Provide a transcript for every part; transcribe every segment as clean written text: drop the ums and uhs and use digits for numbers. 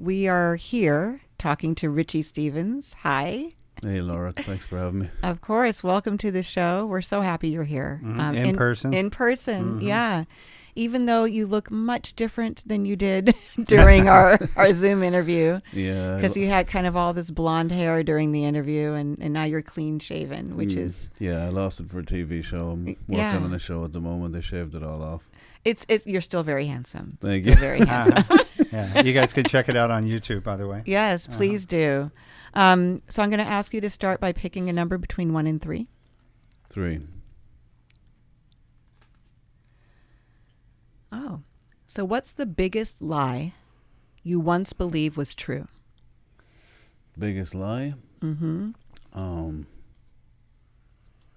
we are here talking to Richie Stephens. Hi. Hey, Laura. Thanks for having me. Of course. Welcome to the show. We're so happy you're here. In person. In person, yeah. Even though you look much different than you did during our Zoom interview. Yeah. Because you had kind of all this blonde hair during the interview, and now you're clean shaven, which is... Yeah, I lost it for a TV show. I'm working on a show at the moment. They shaved it all off. It's You're still very handsome. Thank you. Very handsome. Yeah, you guys could check it out on YouTube, by the way. Yes, please do. So I'm going to ask you to start by picking a number between 1 and 3. 3. Oh. So what's the biggest lie you once believed was true? Biggest lie? Mm-hmm.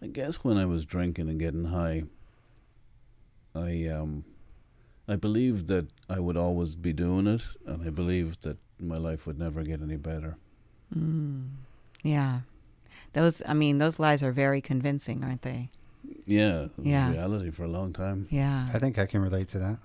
I guess when I was drinking and getting high, I believed that I would always be doing it, and I believed that my life would never get any better. Yeah. Those lies are very convincing, aren't they? Yeah. It was Yeah. reality for a long time. Yeah. I think I can relate to that.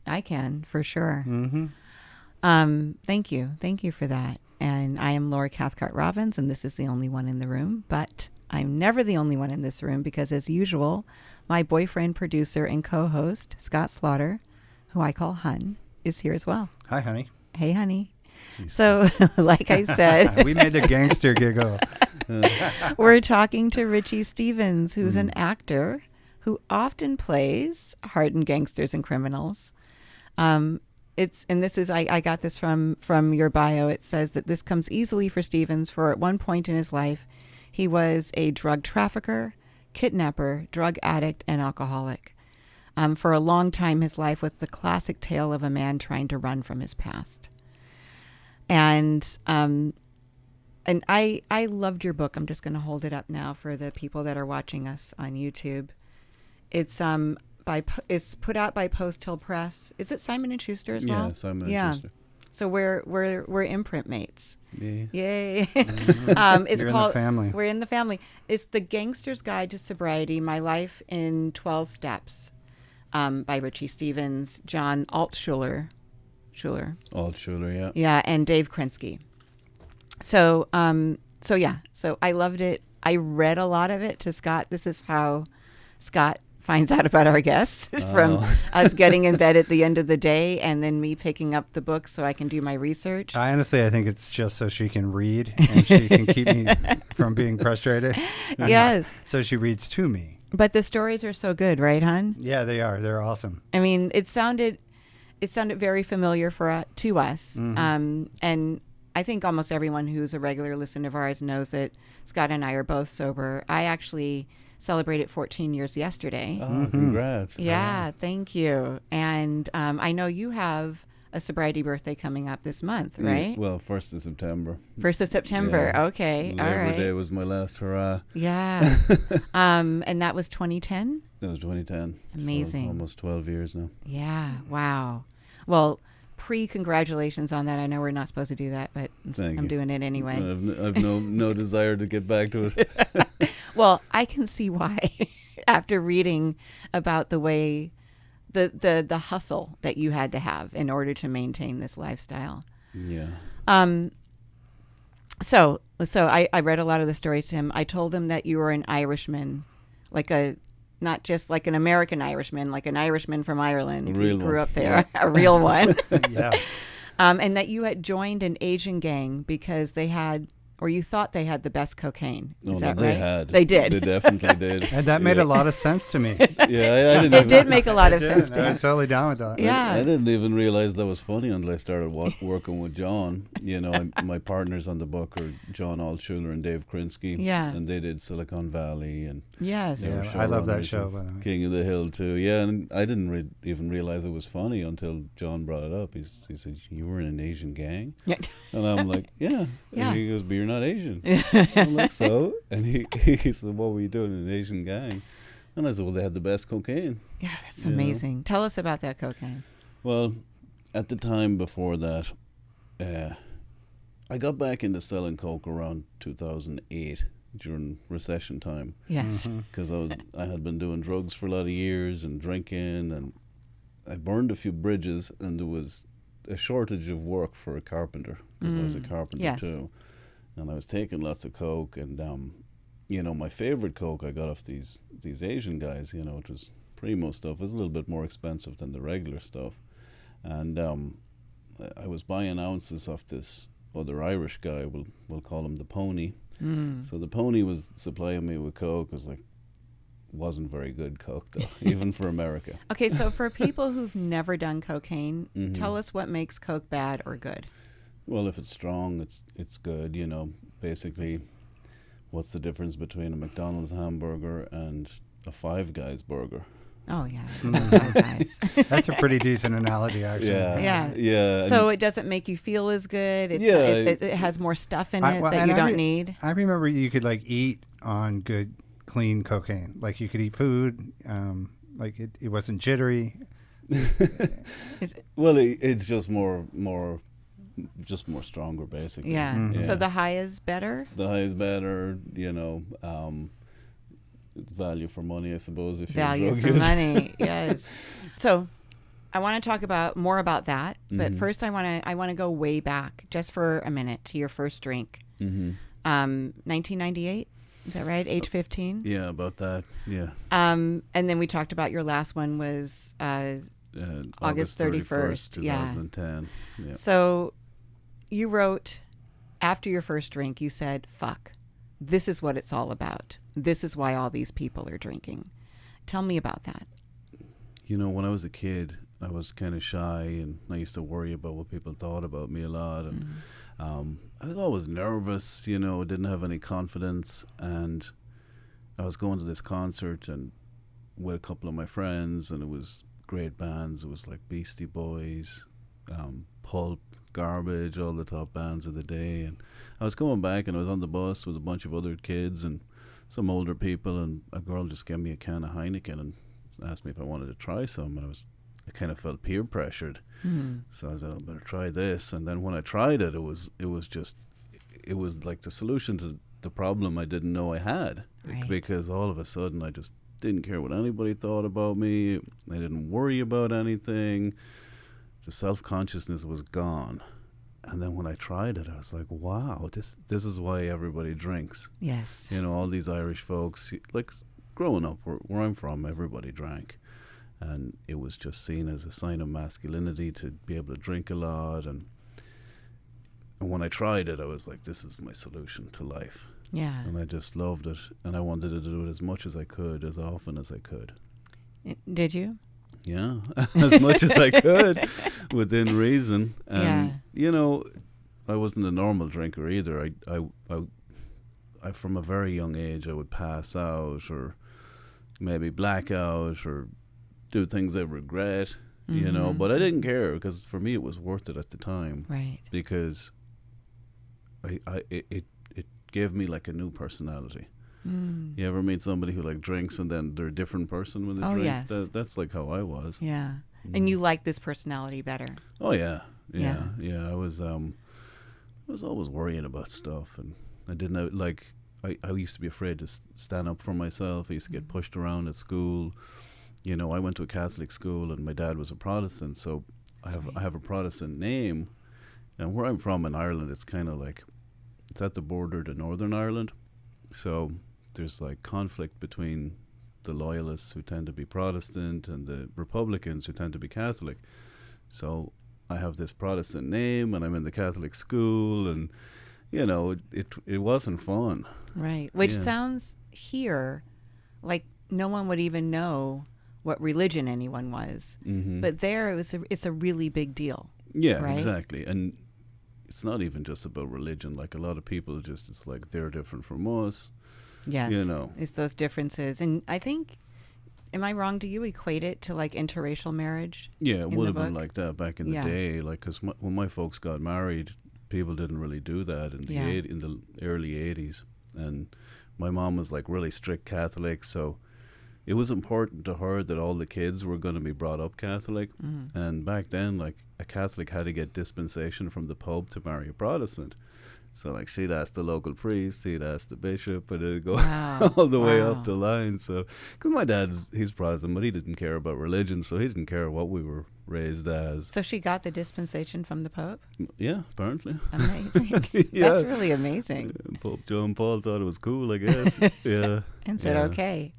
I can, for sure. Mm-hmm. Thank you. Thank you for that. And I am Laura Cathcart-Robbins, and this is the only one in the room. But I'm never the only one in this room because, as usual, my boyfriend, producer, and co-host, Scott Slaughter, who I call Hun, is here as well. Hi, honey. Hey, honey. So, like I said... we made the gangster giggle. We're talking to Richie Stephens, who's an actor who often plays hardened gangsters and criminals. I got this from your bio. It says that this comes easily for Stephens, for at one point in his life, he was a drug trafficker, kidnapper, drug addict, and alcoholic. For a long time, his life was the classic tale of a man trying to run from his past. And I loved your book. I'm just going to hold it up now for the people that are watching us on YouTube. It's put out by Post Hill Press. Is it Simon & Schuster as well? Yeah, Simon & Schuster. So we're imprint mates. Yeah. Yay. It's You're called in the family. We're in the family. It's The Gangster's Guide to Sobriety: My Life in 12 Steps, by Richie Stephens, John Altschuler. Altschuler, yeah. Yeah, and Dave Krinsky. So I loved it. I read a lot of it to Scott. This is how Scott finds out about our guests, from us getting in bed at the end of the day and then me picking up the book so I can do my research. I think it's just so she can read and she can keep me from being frustrated. Yes. So she reads to me. But the stories are so good, right, hon? Yeah, they are. They're awesome. I mean, it sounded very familiar to us. And I think almost everyone who's a regular listener of ours knows that Scott and I are both sober. I actually celebrated 14 years yesterday. Oh, congrats. Yeah, thank you. And I know you have a sobriety birthday coming up this month, right? Well, 1st of September. 1st of September. Yeah. Okay. All Labor right. Day was my last hurrah. Yeah. And that was 2010? That was 2010. Amazing. So almost 12 years now. Yeah. Wow. Well, congratulations on that. I know we're not supposed to do that, but I'm doing it anyway. I've no desire to get back to it. Well, I can see why after reading about the way the hustle that you had to have in order to maintain this lifestyle. Yeah. So I read a lot of the stories to him. I told him that you were an Irishman, not just like an American Irishman, like an Irishman from Ireland. A real who grew one. up there, a real one. Yeah. And that you had joined an Asian gang because they had, or you thought they had the best cocaine. Is that they right? had. They did. They definitely did. And that made a lot of sense to me. Yeah, I didn't It did make a lot of sense to I me. was totally down with that. Yeah. I didn't even realize that was funny until I started working with John. My partners on the book are John Altschuler and Dave Krinsky. Yeah. And they did Silicon Valley and Yes. they were Yeah, I love that showrunners show, and by the way. King of the Hill too. Yeah, and I didn't even realize it was funny until John brought it up. He said, "You were in an Asian gang?" Yeah. And I'm like, "Yeah." Yeah. And he goes, "But you're not Asian." I'm like, "So?" And he said, "What were you doing in an Asian gang?" And I said, "Well, they had the best cocaine." Yeah, that's You know? amazing. Tell us about that cocaine. Well, at the time before that, I got back into selling coke around 2008 during recession time Yes. because I had been doing drugs for a lot of years and drinking, and I burned a few bridges, and there was a shortage of work for a carpenter, because I was a carpenter Yes. too, and I was taking lots of coke, and my favorite coke I got off these Asian guys, which was primo stuff. It was a little bit more expensive than the regular stuff, and I was buying ounces off this other Irish guy. We'll call him the Pony. So the Pony was supplying me with coke. It was like, wasn't very good coke though, even for America. Okay, so for people who've never done cocaine, tell us what makes coke bad or good. Well, if it's strong, it's good. Basically, what's the difference between a McDonald's hamburger and a Five Guys burger? Oh yeah, Five Guys. That's a pretty decent analogy, actually. Yeah. So it doesn't make you feel as good. It has more stuff in it that you don't need. I remember you could like eat on good, clean cocaine. Like you could eat food. Like it wasn't jittery. Well, it's just more stronger, basically. Yeah. So the high is better. The high is better. It's value for money, I suppose. If Value you're a for drug user. money, yes. So, I want to talk more about that, but first I want to go way back, just for a minute, to your first drink. 1998, is that right? Age 15. Yeah, about that. Yeah. And then we talked about your last one was August 31st, 2010. Yeah. So, you wrote after your first drink, you said, "Fuck, this is what it's all about. This is why all these people are drinking." Tell me about that. When I was a kid, I was kind of shy, and I used to worry about what people thought about me a lot. And I was always nervous, didn't have any confidence. And I was going to this concert and with a couple of my friends, and it was great bands. It was like Beastie Boys, Pulp, Garbage, all the top bands of the day. And I was going back, and I was on the bus with a bunch of other kids and some older people, and a girl just gave me a can of Heineken and asked me if I wanted to try some, and I kind of felt peer pressured. So I said, I better try this. And then when I tried it, it was like the solution to the problem I didn't know I had. Right. Because all of a sudden I just didn't care what anybody thought about me. I didn't worry about anything. The self-consciousness was gone. And then when I tried it, I was like, wow, this is why everybody drinks. Yes. All these Irish folks, like growing up where I'm from, everybody drank. And it was just seen as a sign of masculinity to be able to drink a lot. And when I tried it, I was like, this is my solution to life. Yeah. And I just loved it. And I wanted to do it as much as I could, as often as I could. Did you? Yeah, as much as I could, within reason. And, I wasn't a normal drinker either. I from a very young age, I would pass out or maybe black out or do things I regret, but I didn't care, because for me it was worth it at the time. Right. Because it gave me like a new personality. You ever meet somebody who like drinks and then they're a different person when they drink? Yes. That's like how I was. Yeah. And you like this personality better. Oh yeah. I was always worrying about stuff, and I didn't know, like I used to be afraid to stand up for myself. I used to get pushed around at school. I went to a Catholic school, and my dad was a Protestant, so I have a Protestant name. And where I'm from in Ireland, it's kind of like it's at the border to Northern Ireland, so there's like conflict between the loyalists, who tend to be Protestant, and the Republicans, who tend to be Catholic. So I have this Protestant name, and I'm in the Catholic school, and it wasn't fun. Right. Which sounds here like no one would even know what religion anyone was. But there it's a really big deal. Yeah, right? Exactly. And it's not even just about religion. Like a lot of people it's like they're different from us. Yes. It's those differences. And I think, am I wrong? Do you equate it to like interracial marriage? Yeah, it would have been book? like that back in the day. Like, because when my folks got married, people didn't really do that in the early 80s. And my mom was like really strict Catholic, so it was important to her that all the kids were going to be brought up Catholic. And back then, like, a Catholic had to get dispensation from the Pope to marry a Protestant. So like she'd ask the local priest, he'd ask the bishop, and it'd go Wow. all the way Wow. up the line. So, because my he's Protestant, but he didn't care about religion, so he didn't care what we were raised as. So she got the dispensation from the Pope? Yeah, apparently. Amazing. Yeah. That's really amazing. Pope John Paul thought it was cool, I guess. Yeah. And said, Yeah. okay.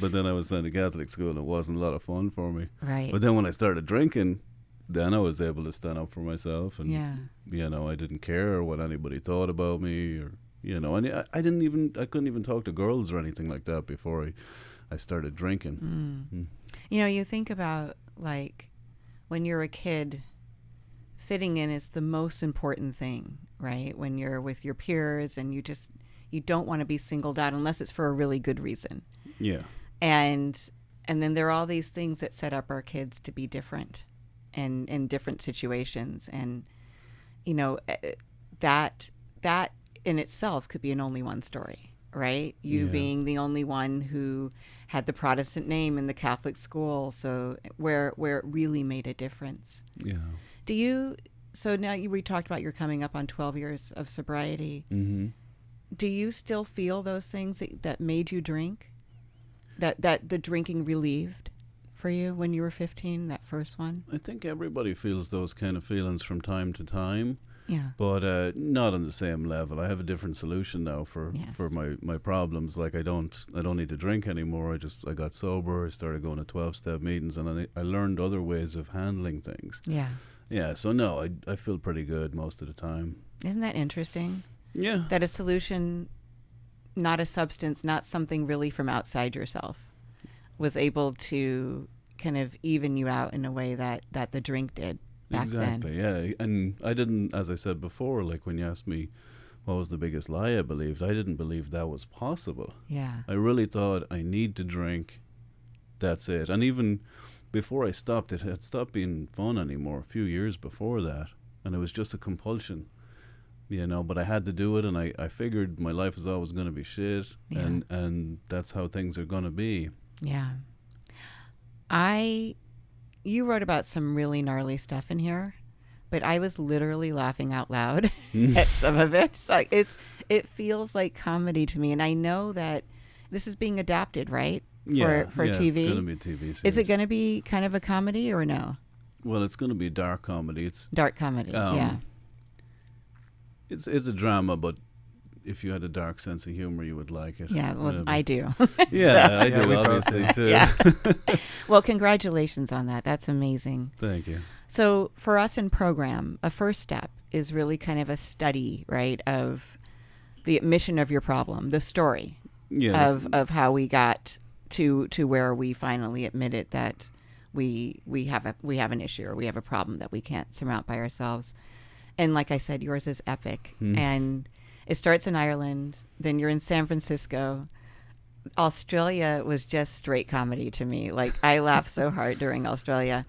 But then I was sent to Catholic school, and it wasn't a lot of fun for me. Right. But then when I started drinking, then I was able to stand up for myself, and Yeah. I didn't care what anybody thought about me, or and I couldn't even talk to girls or anything like that before I started drinking. You think about, like, when you're a kid, fitting in is the most important thing, right? When you're with your peers and you don't want to be singled out unless it's for a really good reason. Yeah. And then there are all these things that set up our kids to be different and in different situations. And, that in itself could be an only one story, right? You Yeah. being the only one who had the Protestant name in the Catholic school, so where it really made a difference. Yeah. So now we talked about you're coming up on 12 years of sobriety. Mm-hmm. Do you still feel those things that made you drink? That the drinking relieved for you when you were 15, that first one? I think everybody feels those kind of feelings from time to time. Yeah. But not on the same level. I have a different solution now for Yes. my problems. Like I don't need to drink anymore. I got sober. I started going to 12-step meetings, and I learned other ways of handling things. Yeah. Yeah. So no, I feel pretty good most of the time. Isn't that interesting? Yeah. That a solution, not a substance, not something really from outside yourself, was able to kind of even you out in a way that the drink did back Exactly. Yeah. And I didn't, as I said before, like when you asked me what was the biggest lie I believed, I didn't believe that was possible. then. Yeah. I really thought I need to drink. That's it. And even before I stopped, it had stopped being fun anymore a few years before that. And it was just a compulsion, but I had to do it. And I figured my life is always going to be shit. Yeah. And that's how things are going to be. Yeah. You wrote about some really gnarly stuff in here, but I was literally laughing out loud at some of it. It's like it feels like comedy to me, and I know that this is being adapted, right? For TV. It's going to be a TV series. Is it going to be kind of a comedy or no? Well, it's going to be a dark comedy. It's Dark comedy. Yeah. It's a drama, but if you had a dark sense of humor, you would like it. Yeah. Well, I do. Yeah, I Yeah, do, we both obviously, do. too. Yeah. Well, congratulations on that. That's amazing. Thank you. So for us in program, a first step is really kind of a study, right, of the admission of your problem, the story Yeah. of how we got to where we finally admitted that we have an issue or we have a problem that we can't surmount by ourselves. And like I said, yours is epic. And it starts in Ireland, then you're in San Francisco. Australia was just straight comedy to me. Like, I laughed so hard during Australia.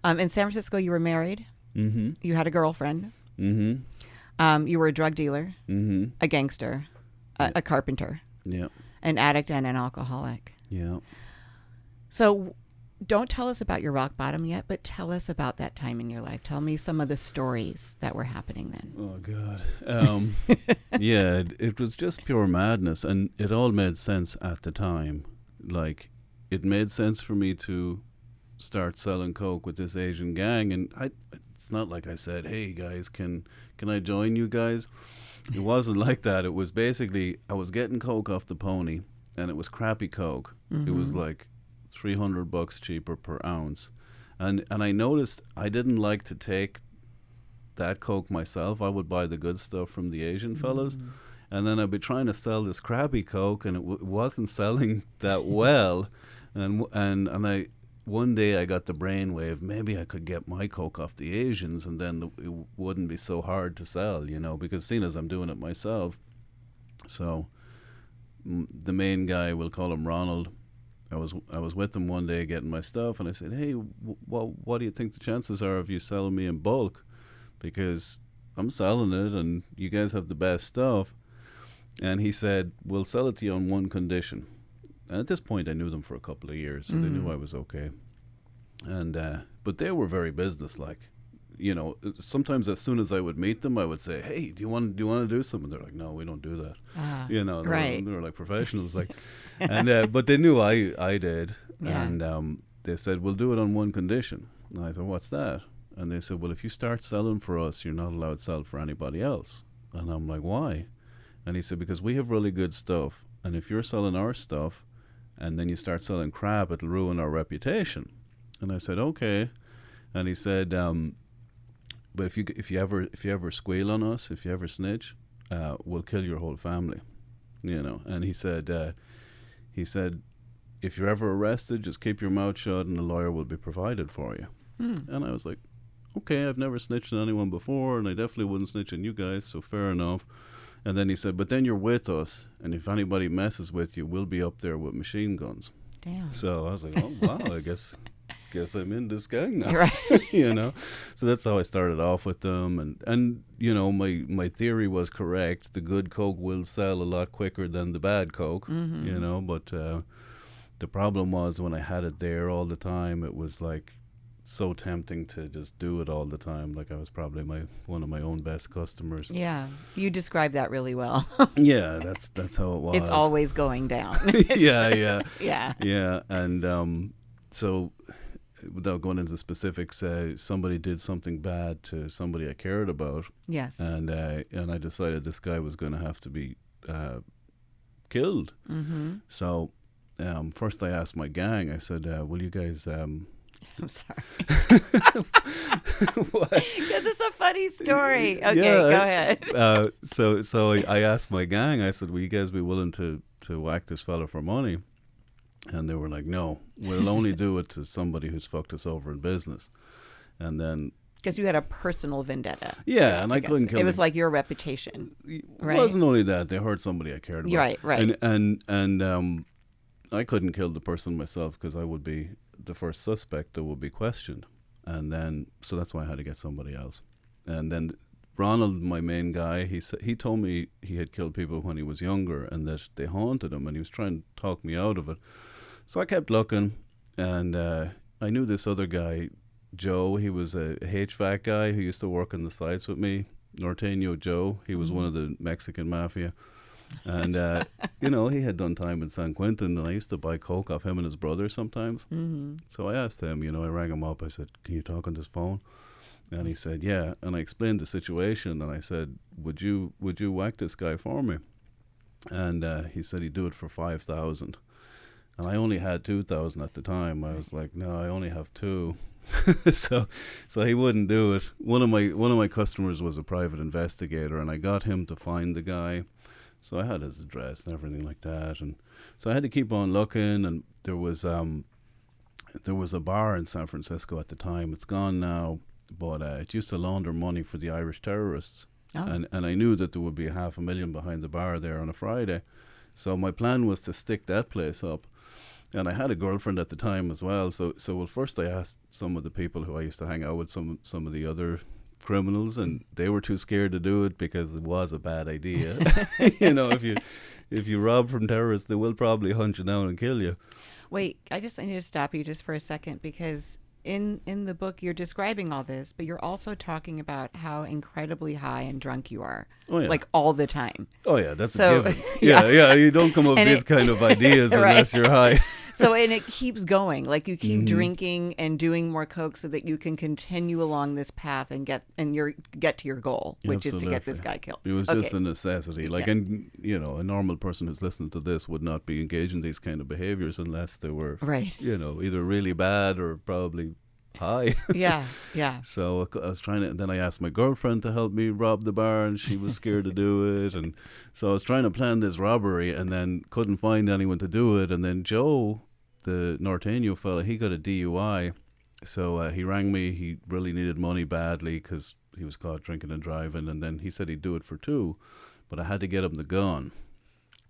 In San Francisco, you were married. Mm-hmm. You had a girlfriend. Mm-hmm. You were a drug dealer, Mm-hmm. a gangster, a carpenter, Yeah. an addict, and an alcoholic. Yeah. So don't tell us about your rock bottom yet, but tell us about that time in your life. Tell me some of the stories that were happening then. Oh, God. Yeah, it was just pure madness, and it all made sense at the time. Like, it made sense for me to start selling coke with this Asian gang, and it's not like I said, hey, guys, can I join you guys? It wasn't like that. It was basically, I was getting coke off the pony, and it was crappy coke. It was like $300 cheaper per ounce. And I noticed I didn't like to take that coke myself. I would buy the good stuff from the Asian fellas, and then I'd be trying to sell this crappy coke, and it wasn't selling that well. And I one day I got the brainwave, maybe I could get my coke off the Asians, and then it wouldn't be so hard to sell, because seeing as I'm doing it myself. So the main guy, we'll call him Ronald, I was with him one day getting my stuff, and I said, hey, what do you think the chances are of you selling me in bulk? Because I'm selling it, and you guys have the best stuff. And he said, we'll sell it to you on one condition. And at this point, I knew them for a couple of years, so they knew I was okay. And but they were very businesslike. you know, sometimes as soon as I would meet them, I would say, "Hey, do you want to do something?" They're like, "No, we don't do that." You know, right. they were like professionals, like, and but they knew I did, Yeah. and they said, "We'll do it on one condition." And I said, "What's that?" And they said, "Well, if you start selling for us, you're not allowed to sell for anybody else." And I'm like, "Why?" And he said, "Because we have really good stuff, and if you're selling our stuff, and then you start selling crap, it'll ruin our reputation." And I said, "Okay." And he said, "But if you ever squeal on us, if you ever snitch, we'll kill your whole family." You know. And he said, "If you're ever arrested, just keep your mouth shut, and a lawyer will be provided for you." And I was like, "Okay, I've never snitched on anyone before, and I definitely wouldn't snitch on you guys, so fair enough." And then he said, "But then you're with us, and if anybody messes with you, we'll be up there with machine guns." Damn. So I was like, "Oh wow, I guess I'm in this gang now." Right. You know. So that's how I started off with them, and you know, my theory was correct. The good coke will sell a lot quicker than the bad coke. You know, but the problem was when I had it there all the time, it was like so tempting to just do it all the time. Like I was probably one of my own best customers. Yeah. You described that really well. Yeah, that's how it was. It's always going down. Yeah. Yeah. Yeah, and so without going into specifics, somebody did something bad to somebody I cared about, Yes. and I decided this guy was going to have to be killed. So first I asked my gang. I said, "Will you guys?" I'm sorry. What? Because it's a funny story. Okay, Yeah, go ahead. So I asked my gang. I said, "Will you guys be willing to whack this fella for money?" And they were like, "No, we'll only do it to somebody who's fucked us over in business." And then Because you had a personal vendetta. yeah, and I couldn't kill. It was like your reputation. It right? wasn't only that they hurt somebody I cared about. Right. And I couldn't kill the person myself because I would be the first suspect that would be questioned, and then so that's why I had to get somebody else. And then Ronald, my main guy, he told me he had killed people when he was younger and that they haunted him, and he was trying to talk me out of it. So I kept looking, and I knew this other guy, Joe. He was a HVAC guy who used to work on the sites with me. Norteño Joe. He was one of the Mexican mafia. And, you know, he had done time in San Quentin, and I used to buy coke off him and his brother sometimes. So I asked him, you know, I rang him up. I said, "Can you talk on this phone?" And he said, "Yeah." And I explained the situation, and I said, would you whack this guy for me? And he said he'd do it for 5,000. And I only had 2,000 at the time. I was like, "No, I only have 2." so he wouldn't do it. One of my customers was a private investigator, and I got him to find the guy. So I had his address and everything like that, and so I had to keep on looking. And there was a bar in San Francisco at the time. It's gone now, but it used to launder money for the Irish terrorists. Oh. And I knew that there would be $500,000 behind the bar there on a Friday. So my plan was to stick that place up. And I had a girlfriend at the time as well. So well, first I asked some of the people who I used to hang out with, some of the other criminals, and they were too scared to do it because it was a bad idea. You know, if you rob from terrorists, they will probably hunt you down and kill you. Wait, I need to stop you just for a second, because in the book you're describing all this, but you're also talking about how incredibly high and drunk you are. Oh, yeah. Like all the time. Oh yeah, that's So- a given. yeah. Yeah, you don't come up with these kind of ideas Right. unless you're high. So, and it keeps going. Like you keep drinking and doing more coke so that you can continue along this path and get to your goal, which is to get this guy killed. It was Okay. just a necessity. Like, Yeah. and you know, a normal person who's listening to this would not be engaged in these kind of behaviors unless they were, Right. you know, either really bad or probably high. Yeah. So I was trying to, and then I asked my girlfriend to help me rob the bar, and she was scared to do it. And so I was trying to plan this robbery, and then couldn't find anyone to do it. And then Joe, the Norteño fella, he got a DUI. So he rang me. He really needed money badly because he was caught drinking and driving. And then he said he'd do it for 2, but I had to get him the gun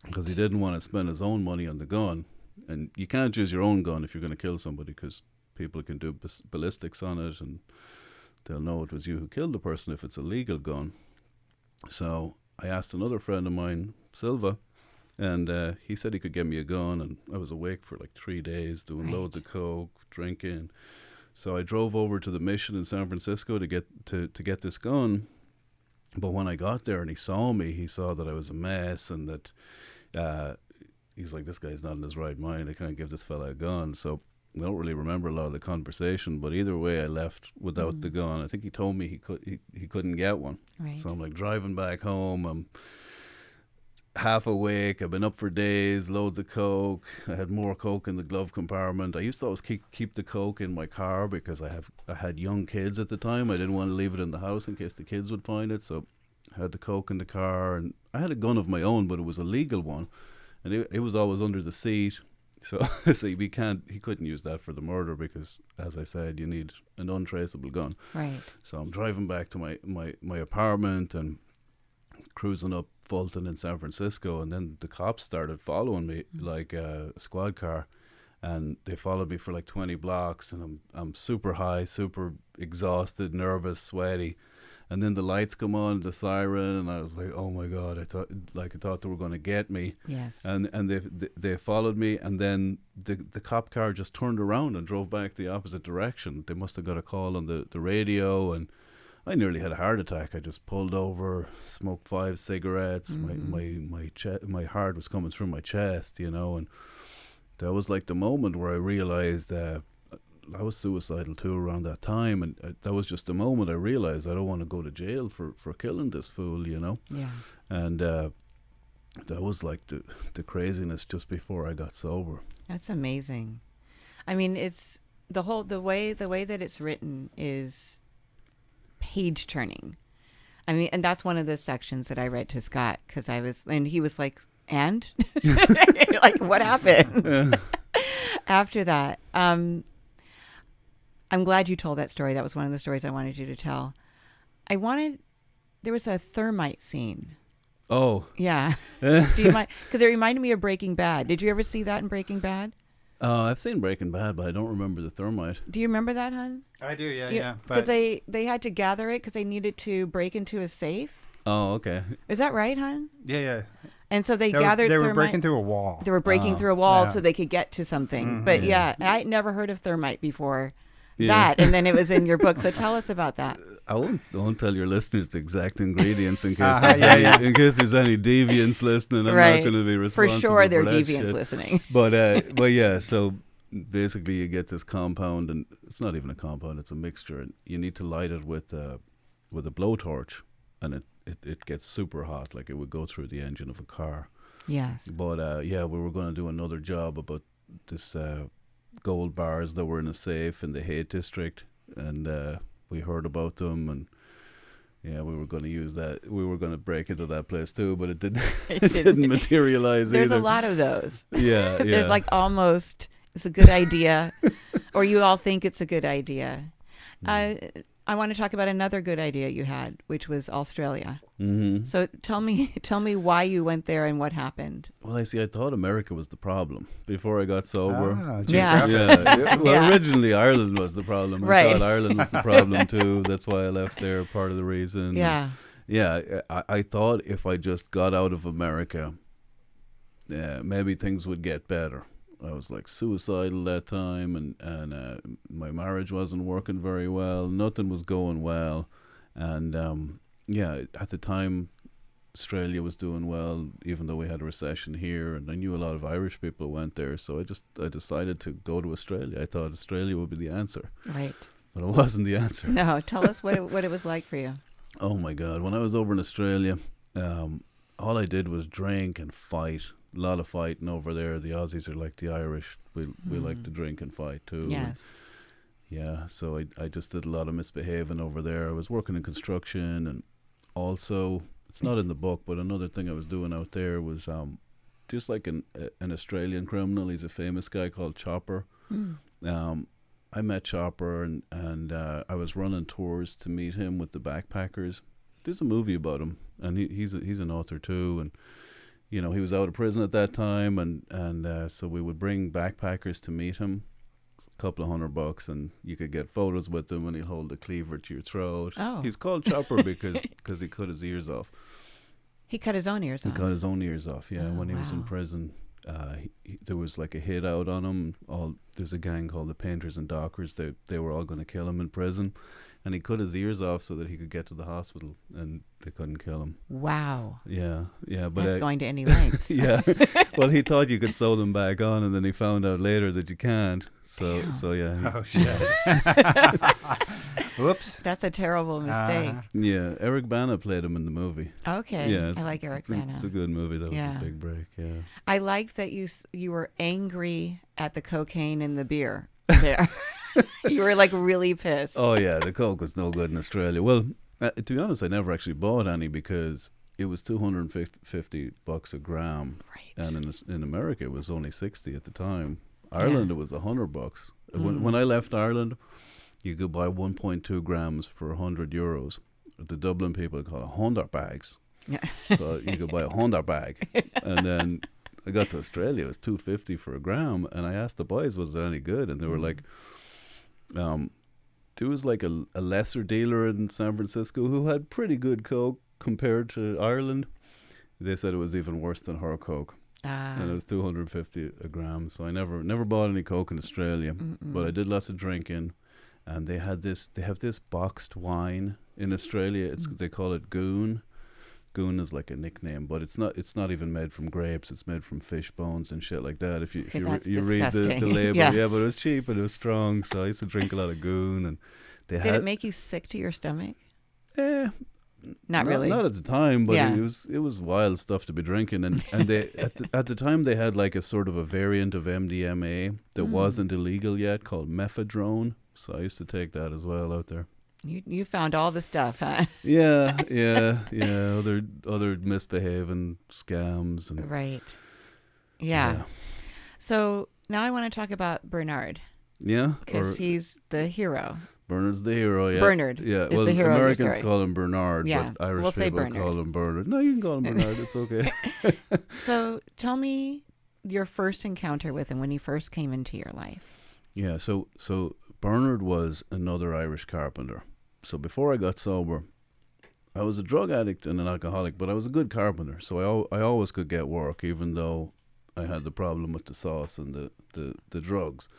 because he didn't want to spend his own money on the gun. And you can't use your own gun if you're going to kill somebody, because people can do ballistics on it and they'll know it was you who killed the person if it's a legal gun. So I asked another friend of mine, Silva, and he said he could get me a gun. And I was awake for like 3 days doing Right. loads of coke, drinking. So I drove over to the mission in San Francisco to get this gun. But when I got there and he saw me, he saw that I was a mess and that he's like, this guy's not in his right mind. I can't give this fella a gun. So I don't really remember a lot of the conversation, but either way, I left without the gun. I think he told me he couldn't get one. Right. So I'm like driving back home. I'm half awake. I've been up for days, loads of coke. I had more coke in the glove compartment. I used to always keep the coke in my car because I had young kids at the time. I didn't want to leave it in the house in case the kids would find it. So I had the coke in the car, and I had a gun of my own, but it was a legal one, and it was always under the seat. So he couldn't use that for the murder because, as I said, you need an untraceable gun. Right. So I'm driving back to my apartment and cruising up Fulton in San Francisco, and then the cops started following me like a squad car, and they followed me for like 20 blocks, and I'm super high, super exhausted, nervous, sweaty. And then the lights come on, the siren, and I was like, "Oh my God!" I thought they were going to get me. Yes. And they followed me, and then the cop car just turned around and drove back the opposite direction. They must have got a call on the radio, and I nearly had a heart attack. I just pulled over, smoked 5 cigarettes. My heart was coming through my chest, and that was like the moment where I realized I was suicidal too around that time, and that was just the moment I realized I don't want to go to jail for killing this fool, Yeah. And that was like the craziness just before I got sober. That's amazing. I mean, it's the way that it's written is page turning. I mean, and that's one of the sections that I read to Scott and he was like, and like, what happened? Yeah. After that? I'm glad you told that story. That was one of the stories I wanted you to tell. There was a thermite scene. Oh. Yeah. Do you mind? Because it reminded me of Breaking Bad. Did you ever see that in Breaking Bad? I've seen Breaking Bad, but I don't remember the thermite. Do you remember that, hon? I do, yeah. Because they had to gather it because they needed to break into a safe. Oh, okay. Is that right, hon? Yeah. And so they gathered. They were thermite. breaking through a wall. They were breaking through a wall yeah. so they could get to something. Mm-hmm. But I'd never heard of thermite before. Yeah. That, and then it was in your book. So tell us about that. I won't tell your listeners the exact ingredients in case there's any deviants listening. I'm not going to be responsible for sure. There are that deviants shit. Listening. But yeah. So basically, you get this compound, and it's not even a compound; it's a mixture. And you need to light it with a blowtorch, and it gets super hot, like it would go through the engine of a car. Yes. But we were going to do another job about this. Gold bars that were in a safe in the Haight district, and we heard about them, and we were going to use that. We were going to break into that place too, but it didn't materialize. There's either. a lot of those. Yeah. There's like almost it's a good idea, or you all think it's a good idea. I want to talk about another good idea you had, which was Australia. Mm-hmm. So tell me why you went there and what happened. Well, I thought America was the problem before I got sober. Yeah. Well, originally Ireland was the problem. Right. I thought Ireland was the problem too. That's why I left there. Part of the reason. Yeah. I thought if I just got out of America, maybe things would get better. I was like suicidal that time, and my marriage wasn't working very well. Nothing was going well, and at the time, Australia was doing well, even though we had a recession here, and I knew a lot of Irish people went there. So I decided to go to Australia. I thought Australia would be the answer, Right. but it wasn't the answer. No, tell us what it was like for you. Oh my God! When I was over in Australia, all I did was drink and fight. A lot of fighting over there. The Aussies are like the Irish. We like to drink and fight too. Yes. Yeah, so I just did a lot of misbehaving over there. I was working in construction, and also, it's not in the book, but another thing I was doing out there was just like an Australian criminal. He's a famous guy called Chopper. I met Chopper, and I was running tours to meet him with the backpackers. There's a movie about him, and he's an author too, and he was out of prison at that time, and so we would bring backpackers to meet him. A couple of $100, and you could get photos with him, and he'll hold a cleaver to your throat. Oh. He's called Chopper because he cut his ears off. He cut his own ears off. He cut his own ears off, when he was in wow. prison. there was like a hit out on him. There's a gang called the Painters and Dockers. They were all going to kill him in prison, and he cut his ears off so that he could get to the hospital, and they couldn't kill him. Wow. Yeah, but That's going to any lengths. yeah. Well, he thought you could sew them back on, and then he found out later that you can't. So yeah. Oh shit! Whoops. That's a terrible mistake. Yeah, Eric Bana played him in the movie. Okay. Yeah, I like Eric it's Bana. It's a good movie. That was Yeah. a big break. Yeah. I like that you were angry at the cocaine in the beer there. You were like really pissed. Oh yeah, the coke was no good in Australia. Well, to be honest, I never actually bought any because it was $250 a gram, Right. and in America it was only 60 at the time. Ireland it was $100. When I left Ireland, you could buy 1.2 grams for €100. The Dublin people call it 100 bags. Yeah. So you could buy a 100 bag, and then I got to Australia. It was $250 for a gram, and I asked the boys, "Was it any good?" And they were like, there was like a lesser dealer in San Francisco who had pretty good coke compared to Ireland. They said it was even worse than her coke, and it was $250 a gram. So I never bought any coke in Australia, but I did lots of drinking. And they have this boxed wine in Australia. They call it goon. Goon is like a nickname, but it's not even made from grapes. It's made from fish bones and shit like that. If you read the label, Yes. yeah, but it was cheap and it was strong. So I used to drink a lot of goon, and Did it make you sick to your stomach? Not really. Not at the time, but Yeah. it was wild stuff to be drinking. And they at the time they had like a sort of a variant of MDMA that wasn't illegal yet called mephedrone. So I used to take that as well out there. You found all the stuff, huh? Yeah. Other misbehaving scams and Right. Yeah. So now I want to talk about Bernard Yeah, because he's the hero. Bernard's the hero. Yeah, Bernard Yeah, is well, the hero of your Americans story. call him Bernard, Yeah, but Irish we'll say people Bernard. call him Bernard. No, you can call him Bernard. It's okay. So tell me your first encounter with him when he first came into your life. Yeah, so Bernard was another Irish carpenter. So before I got sober, I was a drug addict and an alcoholic, but I was a good carpenter. So I always could get work, even though I had the problem with the sauce and the drugs.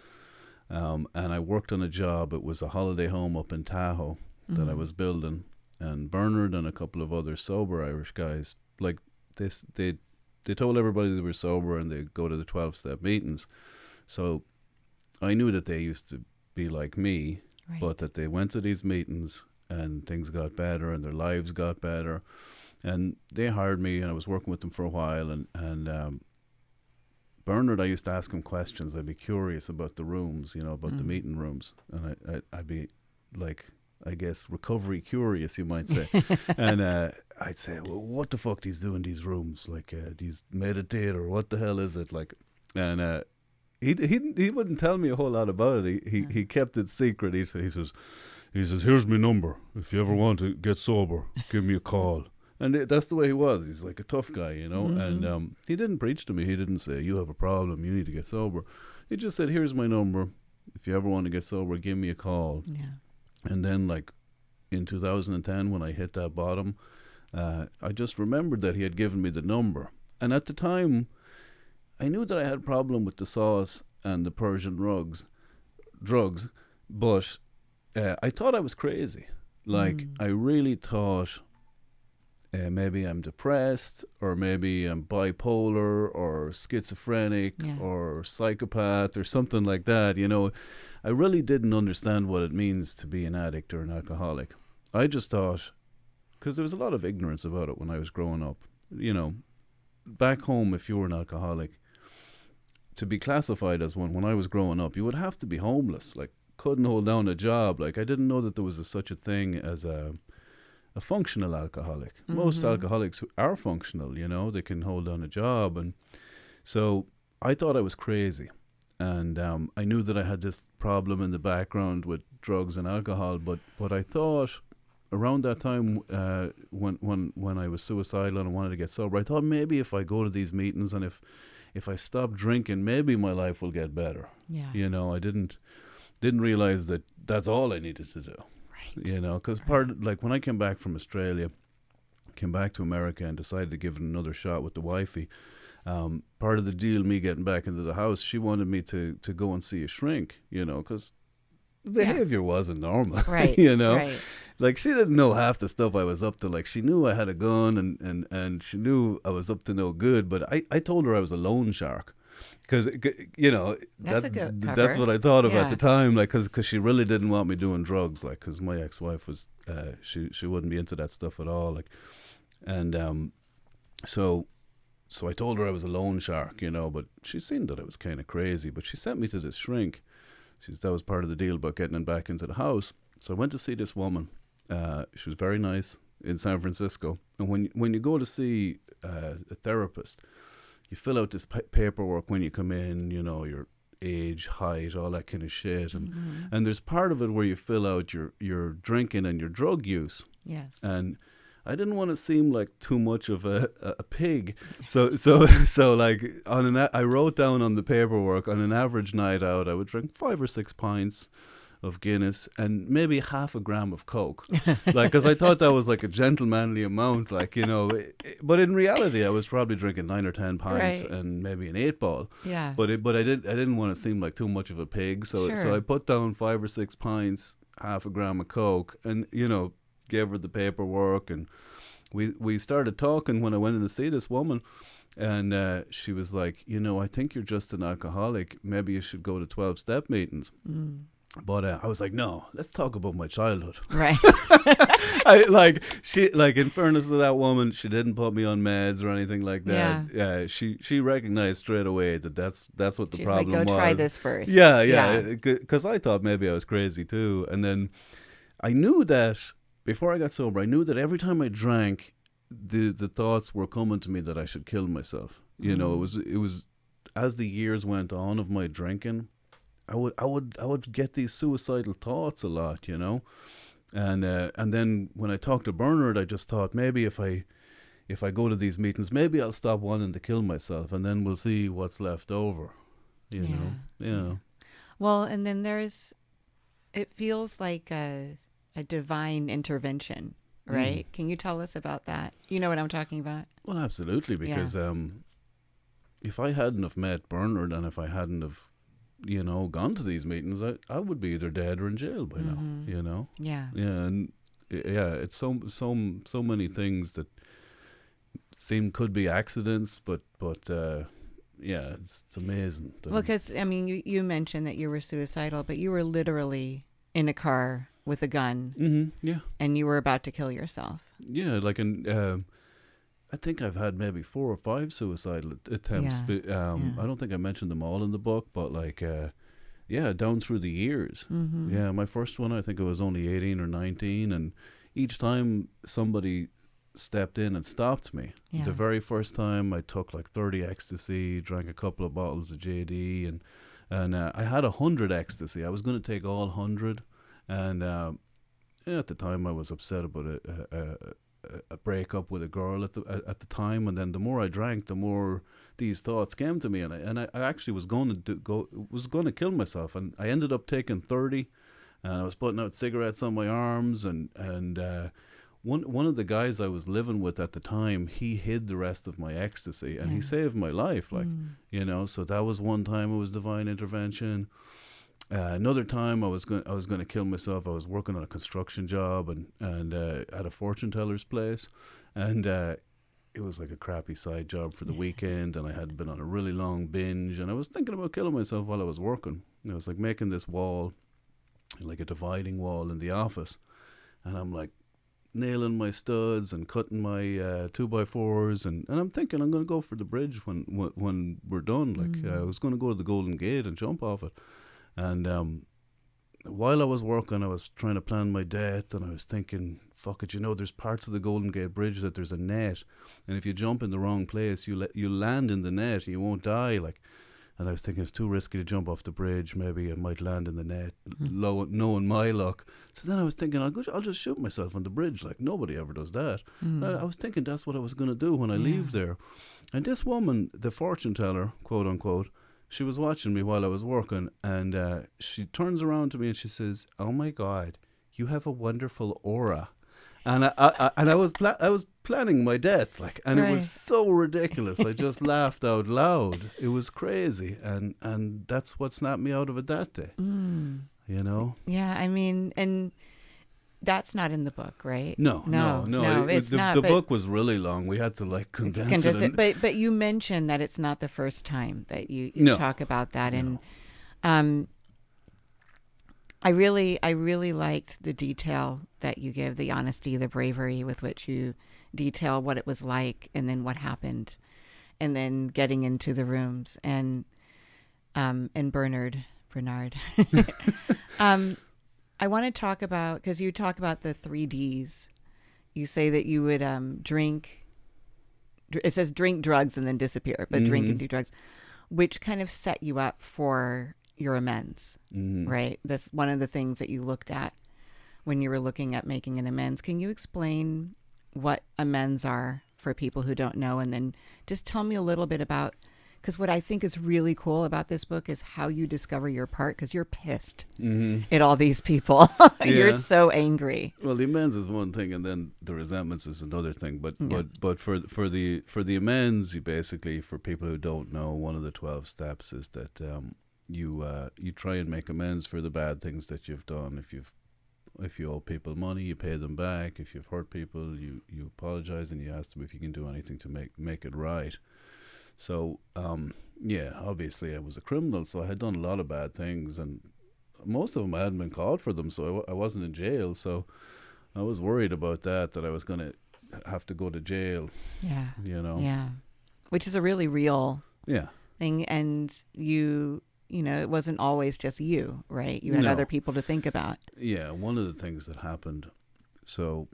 And I worked on a job. It was a holiday home up in Tahoe that I was building. And Bernard and a couple of other sober Irish guys, like this, they told everybody they were sober and they'd go to the 12-step meetings. So I knew that they used to be like me, Right. but that they went to these meetings and things got better and their lives got better. And they hired me, and I was working with them for a while. And Bernard, I used to ask him questions. I'd be curious about the rooms, about the meeting rooms. And I'd be like, I guess, recovery curious, you might say. And I'd say, well, what the fuck do you do in these rooms? Like, do you meditate, or what the hell is it? Like, and he wouldn't tell me a whole lot about it. He kept it secret. He says, here's my number. If you ever want to get sober, give me a call. And that's the way he was. He's like a tough guy, And he didn't preach to me. He didn't say, you have a problem, you need to get sober. He just said, here's my number. If you ever want to get sober, give me a call. Yeah. And then, like, in 2010, when I hit that bottom, I just remembered that he had given me the number. And at the time, I knew that I had a problem with the sauce and the Persian drugs, but I thought I was crazy. Like, I really thought maybe I'm depressed, or maybe I'm bipolar or schizophrenic or psychopath or something like that. I really didn't understand what it means to be an addict or an alcoholic. I just thought, because there was a lot of ignorance about it when I was growing up. Back home, if you were an alcoholic, to be classified as one, when I was growing up, you would have to be homeless, like couldn't hold down a job. Like, I didn't know that there was such a thing as a functional alcoholic. Most alcoholics are functional, they can hold down a job. And so I thought I was crazy. And I knew that I had this problem in the background with drugs and alcohol, but I thought around that time when I was suicidal and I wanted to get sober, I thought maybe if I go to these meetings and if I stop drinking, maybe my life will get better. Yeah. I didn't realize that that's all I needed to do. Right. Because like when I came back from Australia, came back to America and decided to give it another shot with the wifey, part of the deal, me getting back into the house, she wanted me to go and see a shrink, because behavior wasn't normal, Right. Right. Like, she didn't know half the stuff I was up to. Like, she knew I had a gun, and she knew I was up to no good, but I told her I was a loan shark. Because, That's a good that's cover. what I thought of Yeah. at the time, like, because she really didn't want me doing drugs, like, because my ex-wife was, she wouldn't be into that stuff at all, like, and so I told her I was a loan shark, but she seen that I was kind of crazy, but she sent me to this shrink. That was part of the deal about getting him back into the house. So I went to see this woman. She was very nice in San Francisco, and when you go to see a therapist, you fill out this paperwork when you come in, your age, height, all that kind of shit. And there's part of it where you fill out your drinking and your drug use. Yes. And I didn't want to seem like too much of a pig. So like, I wrote down on the paperwork, on an average night out, I would drink 5 or 6 pints of Guinness and maybe half a gram of Coke, like, because I thought that was like a gentlemanly amount, like, but in reality I was probably drinking 9 or 10 pints Right. and maybe an 8-ball. Yeah. But I didn't want to seem like too much of a pig, so Sure. I put down 5 or 6 pints, half a gram of Coke, and gave her the paperwork, and we started talking when I went in to see this woman. And she was like, I think you're just an alcoholic, maybe you should go to 12-step meetings. But I was like, no, let's talk about my childhood. Right. In fairness to that woman, she didn't put me on meds or anything like that. Yeah, she recognized straight away that's what the She's problem like, go was. try this first. Yeah, because I thought maybe I was crazy too. And then I knew that before I got sober, I knew that every time I drank, the thoughts were coming to me that I should kill myself. It was as the years went on of my drinking, I would get these suicidal thoughts a lot, and then when I talked to Bernard, I just thought maybe if I go to these meetings, maybe I'll stop wanting to kill myself, and then we'll see what's left over, you know. Yeah. Well, and then it feels like a divine intervention, right? Can you tell us about that? You know what I'm talking about? Well, absolutely, because if I hadn't have met Bernard, and if I hadn't have gone to these meetings, I would be either dead or in jail by now, Yeah. And it's so many things that could be accidents, but it's amazing. Well, because, I mean, you mentioned that you were suicidal, but you were literally in a car with a gun, and you were about to kill yourself. Yeah, like I think I've had maybe 4 or 5 suicidal attempts. Yeah. I don't think I mentioned them all in the book, but down through the years. Yeah, my first one, I think I was only 18 or 19, and each time somebody stepped in and stopped me. Yeah. The very first time I took like 30 ecstasy, drank a couple of bottles of JD, and I had 100 ecstasy. I was going to take all 100, and at the time I was upset about a breakup with a girl at the time, and then the more I drank, the more these thoughts came to me, and I actually was going to kill myself, and I ended up taking 30, and I was putting out cigarettes on my arms, and one of the guys I was living with at the time, he hid the rest of my ecstasy, and he saved my life, so that was one time it was divine intervention. Another time I was going to kill myself. I was working on a construction job and at a fortune teller's place, and it was like a crappy side job for the weekend, and I had been on a really long binge, and I was thinking about killing myself while I was working. I was like making this wall, like a dividing wall in the office, and I'm like nailing my studs and cutting my 2x4s, and I'm thinking I'm going to go for the bridge when we're done. Like I was going to go to the Golden Gate and jump off it. And while I was working, I was trying to plan my death, and I was thinking, fuck it, there's parts of the Golden Gate Bridge that there's a net, and if you jump in the wrong place, you land in the net, and you won't die. And I was thinking it's too risky to jump off the bridge. Maybe I might land in the net, knowing my luck. So then I was thinking, I'll just shoot myself on the bridge. Like, nobody ever does that. I was thinking that's what I was going to do when I leave there. And this woman, the fortune teller, quote unquote, she was watching me while I was working, and she turns around to me and she says, "Oh my God, you have a wonderful aura." And I was planning my death, like, and it Right. was so ridiculous. I just laughed out loud. It was crazy, and that's what snapped me out of it that day. You know? Yeah, I mean, and that's not in the book, right? No. It's not. The but book was really long. We had to like condense it. And, but you mentioned that it's not the first time that you No. talk about that, and I really liked the detail that you give, the honesty, the bravery with which you detail what it was like, and then what happened, and then getting into the rooms, and Bernard. I want to talk about, because you talk about the 3Ds. You say that you would drink. It says drink drugs and then disappear, but drink and do drugs, which kind of set you up for your amends, right? That's one of the things that you looked at when you were looking at making an amends. Can you explain what amends are for people who don't know? And then just tell me a little bit about, because what I think is really cool about this book is how you discover your part, because you're pissed at all these people. You're Yeah. so angry. well, the amends is one thing, and then the resentments is another thing. But for the amends, you basically, for people who don't know, one of the 12 steps is that you try and make amends for the bad things that you've done. If you owe people money, you pay them back. If you've hurt people, you apologize and you ask them if you can do anything to make it right. So, obviously I was a criminal, so I had done a lot of bad things, and most of them I hadn't been caught for them, so I wasn't in jail. So I was worried about that I was going to have to go to jail. Yeah. You know? Yeah. Which is a really real Yeah. thing. And you know, it wasn't always just you, right? You had No. other people to think about. Yeah, one of the things that happened, so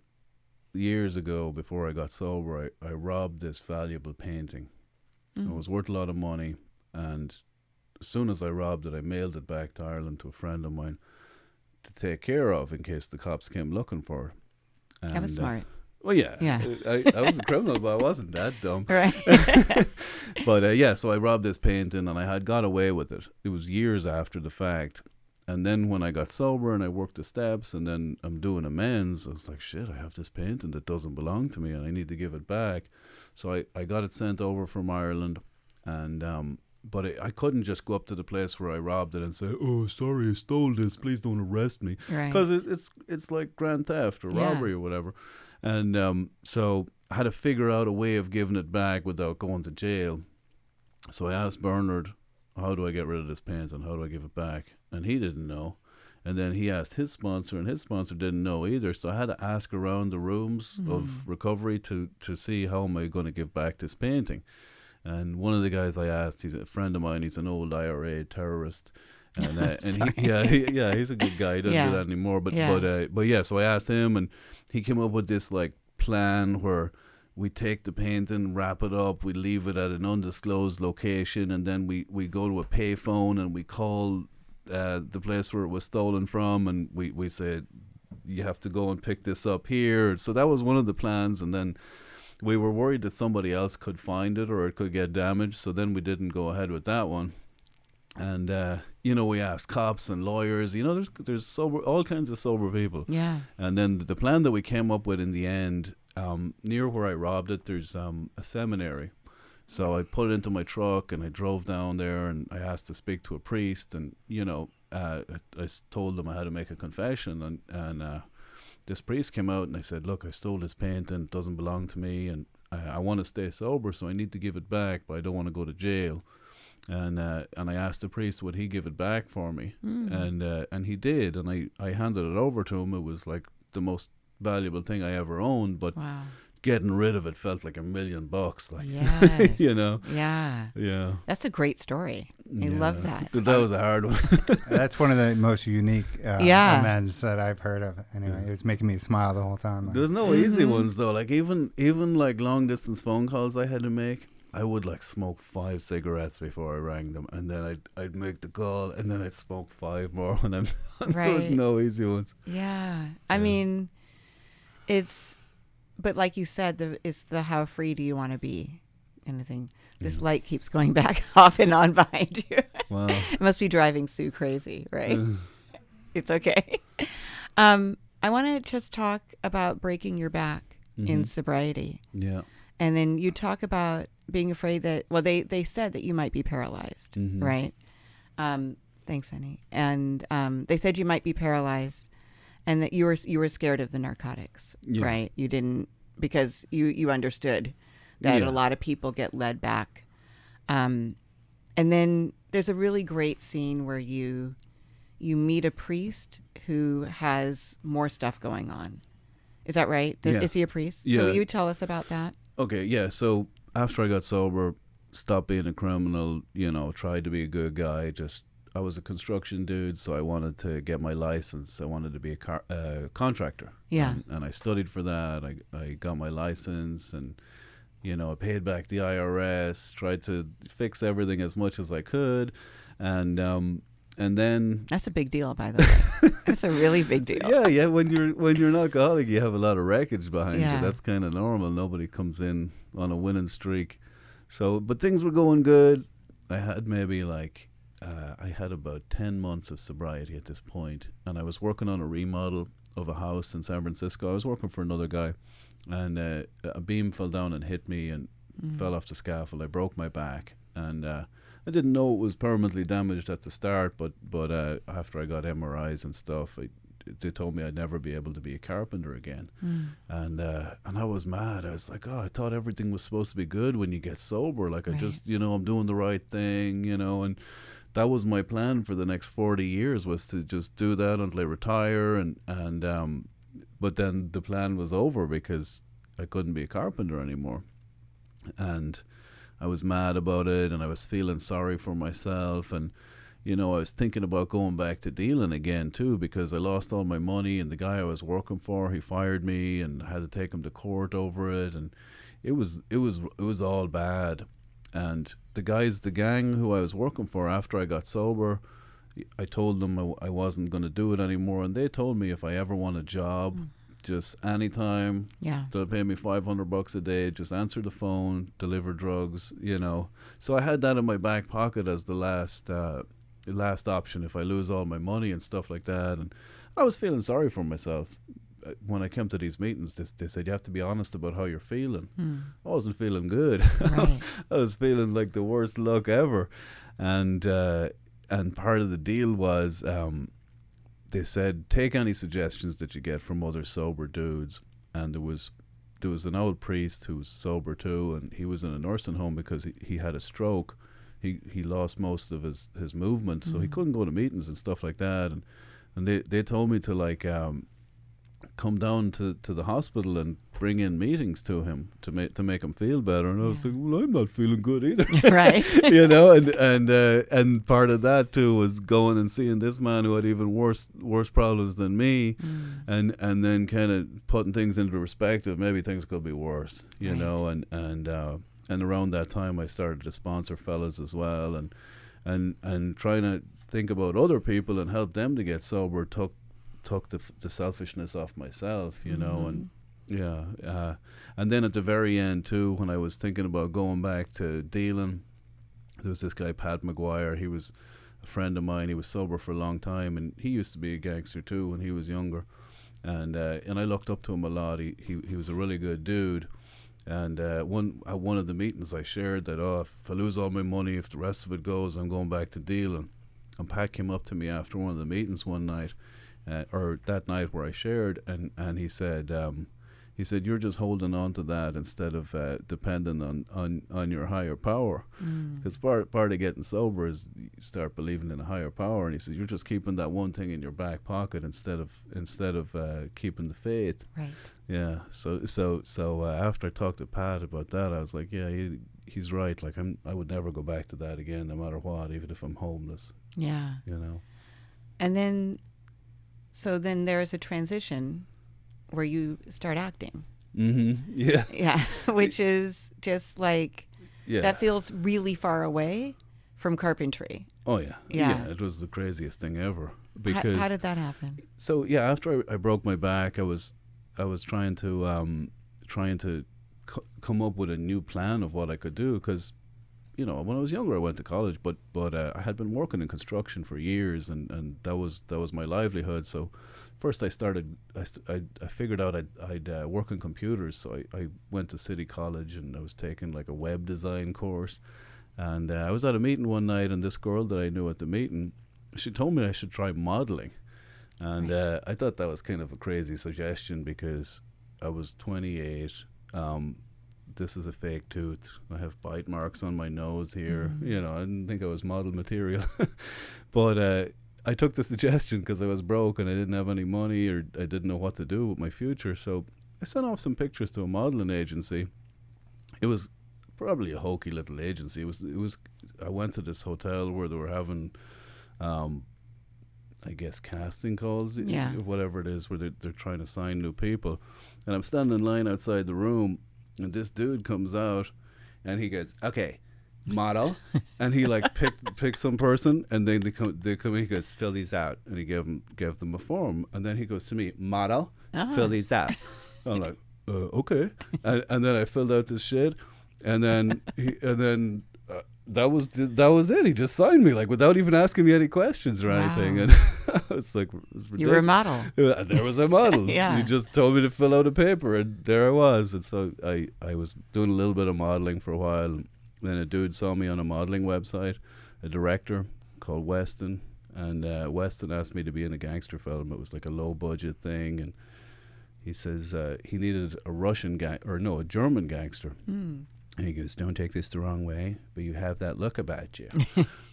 years ago, before I got sober, I robbed this valuable painting. It was worth a lot of money, and as soon as I robbed it, I mailed it back to Ireland to a friend of mine to take care of in case the cops came looking for it. That was smart. Well, yeah. Yeah. I was a criminal, but I wasn't that dumb. Right. But so I robbed this painting, and I had got away with it. It was years after the fact. And then when I got sober and I worked the steps, and then I'm doing amends, I was like, shit, I have this painting that doesn't belong to me, and I need to give it back. So I got it sent over from Ireland, and but I couldn't just go up to the place where I robbed it and say, oh, sorry, I stole this, please don't arrest me. Right. Because it's like grand theft or robbery or whatever. And so I had to figure out a way of giving it back without going to jail. So I asked Bernard, how do I get rid of this painting? How do I give it back? And he didn't know. And then he asked his sponsor, and his sponsor didn't know either. So I had to ask around the rooms of recovery to see how am I going to give back this painting. And one of the guys I asked, he's a friend of mine. He's an old IRA terrorist, and he's a good guy. He doesn't do that anymore. But yeah. So I asked him, and he came up with this like plan where we take the painting, wrap it up, we leave it at an undisclosed location, and then we go to a payphone and we call the place where it was stolen from, and we said, you have to go and pick this up here. So that was one of the plans, and then we were worried that somebody else could find it or it could get damaged, so then we didn't go ahead with that one. And we asked cops and lawyers. There's sober, all kinds of sober people. Yeah. And then the plan that we came up with in the end, near where I robbed it, there's a seminary. So I put it into my truck and I drove down there, and I asked to speak to a priest, and I told him I had to make a confession, and this priest came out and I said, look, I stole this painting, it doesn't belong to me, and I want to stay sober, so I need to give it back, but I don't want to go to jail. And I asked the priest, would he give it back for me? And he did, and I handed it over to him. It was like the most valuable thing I ever owned, but Wow. getting rid of it felt like $1 million. Like, Yes. Yeah. Yeah. That's a great story. I love that. That was a hard one. That's one of the most unique amends that I've heard of. Anyway, it was making me smile the whole time. Like, There's no easy ones though. Like even like long distance phone calls I had to make, I would like smoke 5 cigarettes before I rang them, and then I'd make the call, and then I'd smoke 5 more when I'm done. Right. There was no easy ones. Yeah. I mean, but like you said, it's the how free do you want to be kind of thing. This light keeps going back off and on behind you. Wow. It must be driving Sue crazy, right? It's okay. I want to just talk about breaking your back in sobriety. Yeah. And then you talk about being afraid that, well, they said that you might be paralyzed, right? Thanks, honey. And they said you might be paralyzed and that you were scared of the narcotics, right? You didn't, because you understood that a lot of people get led back. And then there's a really great scene where you meet a priest who has more stuff going on. Is that right? Is he a priest? Yeah. So will you tell us about that? Okay, yeah. So after I got sober, stopped being a criminal, tried to be a good guy. I was a construction dude, so I wanted to get my license. I wanted to be a contractor. Yeah. And I studied for that. I got my license, and I paid back the IRS, tried to fix everything as much as I could, and then that's a big deal, by the way. That's a really big deal. Yeah. When you're an alcoholic, you have a lot of wreckage behind you. That's kind of normal. Nobody comes in on a winning streak. So, but things were going good. I had maybe I had about 10 months of sobriety at this point, and I was working on a remodel of a house in San Francisco. I was working for another guy, and a beam fell down and hit me and fell off the scaffold. I broke my back, and I didn't know it was permanently damaged at the start, but after I got MRIs and stuff, they told me I'd never be able to be a carpenter again. And I was mad. I was like, I thought everything was supposed to be good when you get sober. Like, I just, I'm doing the right thing, and that was my plan for the next 40 years, was to just do that until I retire. And but then the plan was over because I couldn't be a carpenter anymore. And I was mad about it, and I was feeling sorry for myself. And, I was thinking about going back to dealing again too, because I lost all my money, and the guy I was working for, he fired me, and I had to take him to court over it. And it was all bad. And the gang who I was working for, after I got sober, I told them I wasn't going to do it anymore. And they told me if I ever want a job, just anytime, they'll pay me $500 a day, just answer the phone, deliver drugs, So I had that in my back pocket as the last option if I lose all my money and stuff like that. And I was feeling sorry for myself. When I came to these meetings, they said you have to be honest about how you're feeling. I wasn't feeling good. Right. I was feeling like the worst luck ever. And part of the deal was they said, take any suggestions that you get from other sober dudes. And there was an old priest who was sober too, and he was in a nursing home because he had a stroke. He lost most of his movement, so he couldn't go to meetings and stuff like that. And they told me to come down to the hospital and bring in meetings to him to make him feel better. And I was like, well, I'm not feeling good either. Right. And part of that too was going and seeing this man who had even worse problems than me, and then kind of putting things into perspective. Maybe things could be worse, you know. And around that time, I started to sponsor fellas as well, and trying to think about other people and help them to get sober. Took the selfishness off myself, you know. And and then at the very end too, when I was thinking about going back to dealing, there was this guy Pat McGuire. He was a friend of mine. He was sober for a long time, and he used to be a gangster too when he was younger. And I looked up to him a lot. He was a really good dude. And at one of the meetings, I shared that, if I lose all my money, if the rest of it goes, I'm going back to dealing. And Pat came up to me after one of the meetings one night, or that night where I shared, and he said, you're just holding on to that instead of depending on your higher power. Because part of getting sober is you start believing in a higher power. And he says, you're just keeping that one thing in your back pocket instead of keeping the faith. Right. Yeah. So after I talked to Pat about that, I was like, yeah, he's right. Like I would never go back to that again, no matter what, even if I'm homeless. Yeah. You know. And then, so then there's a transition where you start acting. Yeah. Yeah. Which is just like, that feels really far away from Carpentry. Oh yeah. Yeah. It was the craziest thing ever. Because how did that happen? So yeah, after I broke my back, I was trying to come up with a new plan of what I could do, because you know, when I was younger, I went to college, but I had been working in construction for years, and that was my livelihood. So first I started, I figured out I'd work on computers. So I went to City College, and I was taking like a web design course. And I was at a meeting one night, and this girl that I knew at the meeting, she told me I should try modeling. And I thought that was kind of a crazy suggestion because I was 28. This is a fake tooth. I have bite marks on my nose here. You know, I didn't think I was model material. But I took the suggestion because I was broke and I didn't have any money, or I didn't know what to do with my future. So I sent off some pictures to a modeling agency. It was probably a hokey little agency. It was. I went to this hotel where they were having, I guess, casting calls, whatever it is, where they're trying to sign new people. And I'm standing in line outside the room, and this dude comes out, and he goes, "Okay, model," and he like picked some person, and then they come in, he goes, "Fill these out," and he gave them a form, and then he goes to me, "Model, fill these out." I'm like, okay, and then I filled out this shit, and then that was it. He just signed me, like, without even asking me any questions or anything. And I was like, you were a model. There was a model. Yeah. He just told me to fill out a paper, and there I was. And so I was doing a little bit of modeling for a while. And then a dude saw me on a modeling website, a director called Weston. And Weston asked me to be in a gangster film. It was like a low budget thing. And he says he needed a German gangster. And he goes, "Don't take this the wrong way, but you have that look about you."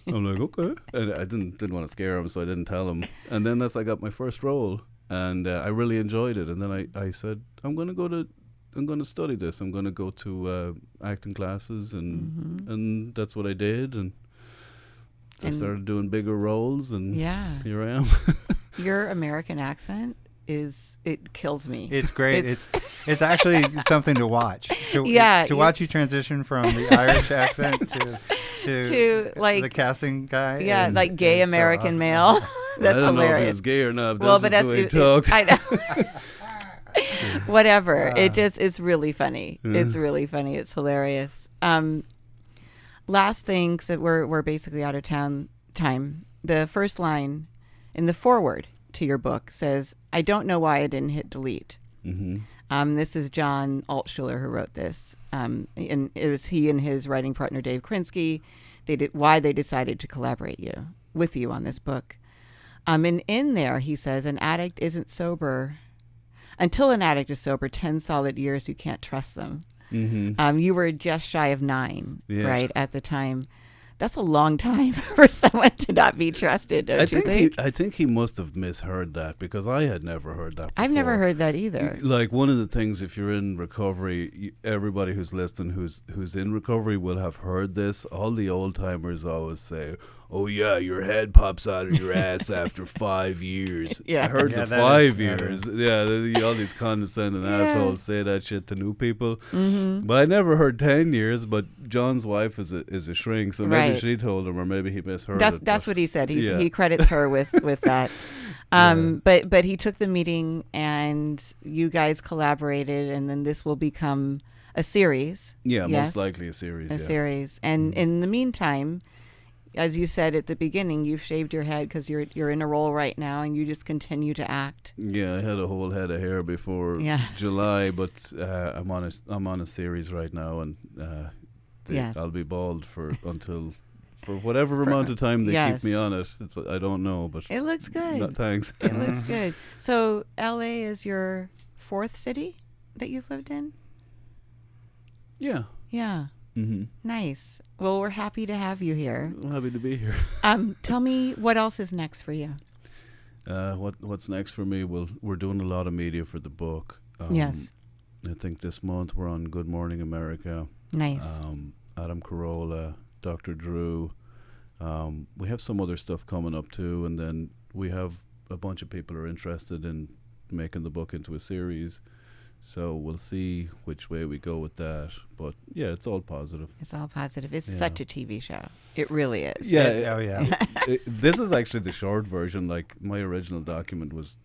I'm like, okay. And I didn't want to scare him, so I didn't tell him. And then I got my first role, and I really enjoyed it. And then I said, I'm going to study this. I'm going to go to acting classes, and that's what I did. And I started doing bigger roles, and here I am. Your American accent it kills me. It's great. It's actually something to watch. To watch you transition from the Irish accent to like the casting guy. Yeah, like gay American awesome. male. That's I don't hilarious. know if it's gay or not. Well, but that's the way he talked. I know. Whatever. It's really funny. It's really funny. It's hilarious. Last thing, so we're basically out of time. The first line in the foreword to your book says, "I don't know why I didn't hit delete." This is John Altschuler who wrote this. And it was he and his writing partner, Dave Krinsky, why they decided to collaborate with you on this book. And in there, he says, an addict isn't sober. Until an addict is sober, 10 solid years, you can't trust them. You were just shy of 9, right, at the time. That's a long time for someone to not be trusted, don't you think? I think he must have misheard that, because I had never heard that before. I've never heard that either. Like, one of the things, if you're in recovery, everybody who's listening who's in recovery will have heard this. All the old timers always say, "Oh yeah, your head pops out of your ass after 5 years." I heard for 5 years. All these condescending assholes say that shit to new people. But I never heard 10 years. But John's wife is a shrink, so maybe she told him, or maybe he misheard it. That's what he said. He credits her with that. But he took the meeting, and you guys collaborated, and then this will become a series. Yeah, most likely a series. A series. And in the meantime, as you said at the beginning, you've shaved your head because you're in a role right now, and you just continue to act. Yeah, I had a whole head of hair before July, but I'm on a series right now, and I'll be bald for whatever amount of time they keep me on it. I don't know, but it looks good. Thanks. It looks good. So LA is your 4th city that you've lived in? Yeah. Yeah. Nice. Well, we're happy to have you here. I'm happy to be here. Tell me what else is next for you. What's next for me? Well, we're doing a lot of media for the book. Yes. I think this month we're on Good Morning America. Nice. Adam Carolla, Dr. Drew. We have some other stuff coming up too, and then we have a bunch of people who are interested in making the book into a series. So we'll see which way we go with that. But yeah, it's all positive. It's all positive. It's such a TV show. It really is. Yeah. This is actually the short version. Like, my original document was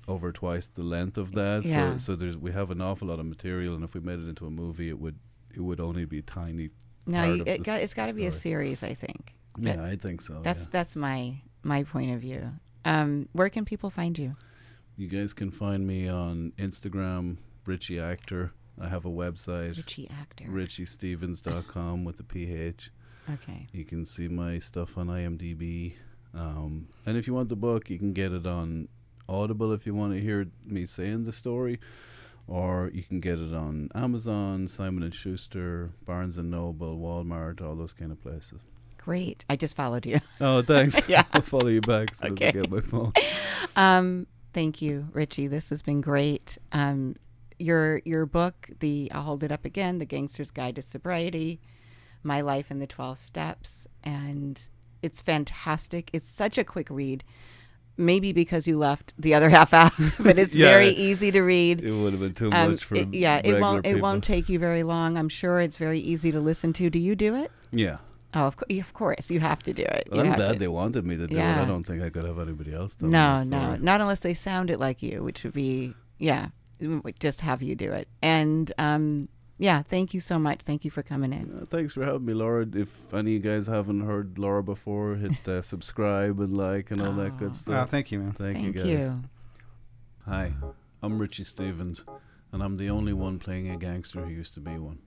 over twice the length of that. Yeah. So we have an awful lot of material, and if we made it into a movie, it would only be tiny No, it's got to be a series, I think. Yeah, I think so. That's my point of view. Where can people find you? You guys can find me on Instagram, Richie Actor. I have a website, Richie Actor, RichieStephens.com with a PH. Okay. You can see my stuff on IMDb. And if you want the book, you can get it on Audible if you want to hear me saying the story, or you can get it on Amazon, Simon & Schuster, Barnes & Noble, Walmart, all those kind of places. Great. I just followed you. Oh, thanks. Yeah. I'll follow you back as soon as I get my phone. Thank you, Richie. This has been great. Your book, I'll hold it up again, The Gangster's Guide to Sobriety, My Life in the 12 Steps, and it's fantastic. It's such a quick read. Maybe because you left the other half out, but it's very easy to read. It would have been too much for it won't take you very long. I'm sure it's very easy to listen to. Do you do it? Yeah. Oh, of course, you have to do it. Well, I'm glad they wanted me to do it. I don't think I could have anybody else do it. No, not unless they sounded like you, which would be just have you do it. And thank you so much. Thank you for coming in. Thanks for having me, Laura. If any of you guys haven't heard Laura before, hit subscribe and like and all that good stuff. Thank you, man. Thank you, guys. Hi, I'm Richie Stephens, and I'm the only one playing a gangster who used to be one.